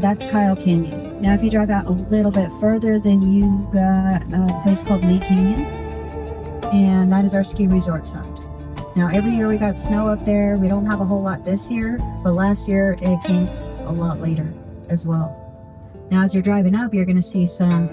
that's Kyle Canyon. Now, if you drive out a little bit further, then you got a place called Lee Canyon, and that is our ski resort side. Now, every year we got snow up there. We don't have a whole lot this year, but last year it came a lot later as well. Now, as you're driving up, you're going to see some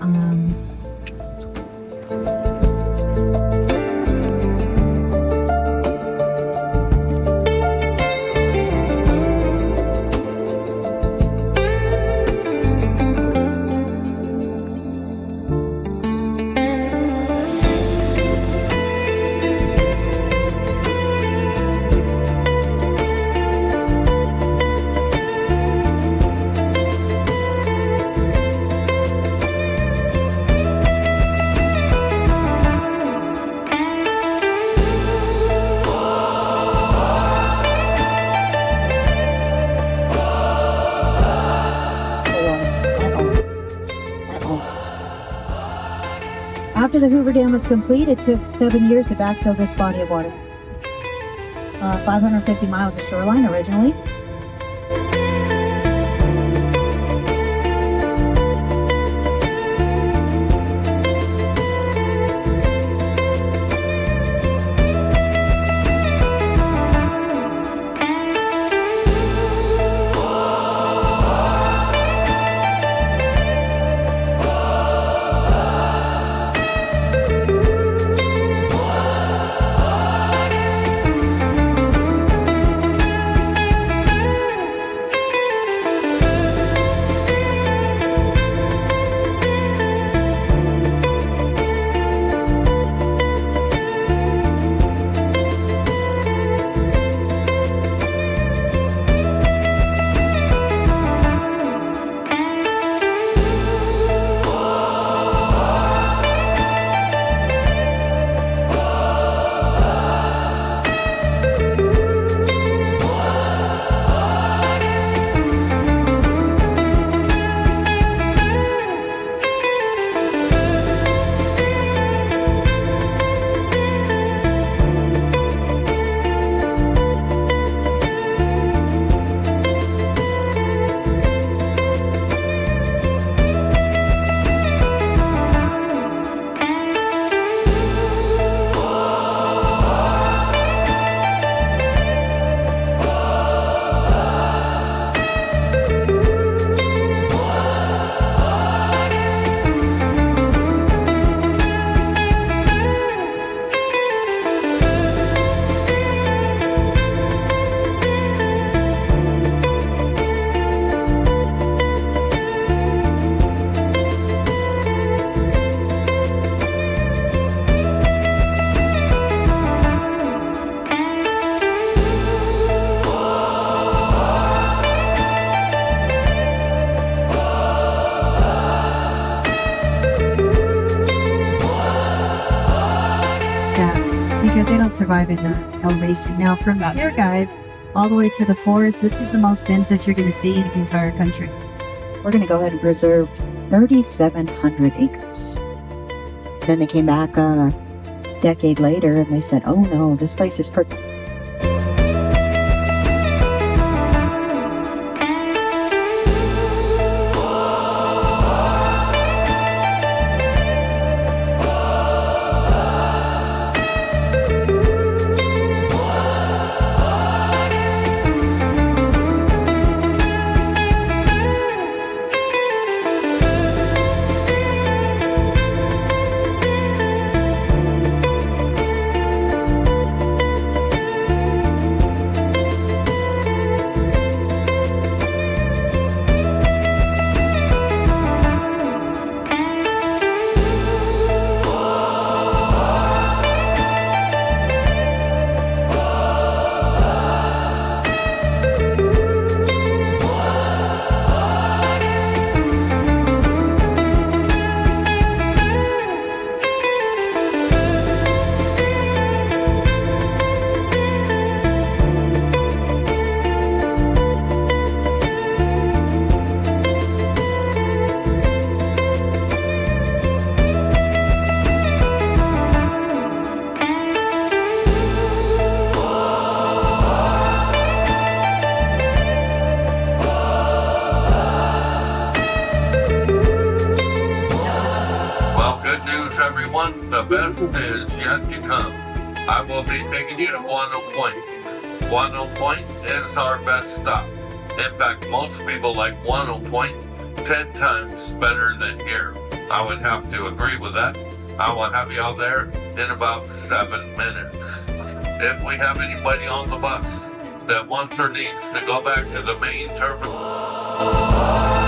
After the Hoover Dam was complete, it took 7 years to backfill this body of water. 550 miles of shoreline originally. Because they don't survive in elevation. Now, from here, guys, all the way to the forest, this is the most dense that you're going to see in the entire country. We're going to go ahead and preserve 3,700 acres. Then they came back a decade later and they said, oh no, this place is perfect. the best is yet to come. I will be taking you to Guano Point. Guano Point is our best stop. In fact, most people like Guano Point 10 times better than here. I would have to agree with that. I will have you out there in about 7 minutes. If we have anybody on the bus that wants or needs to go back to the main terminal,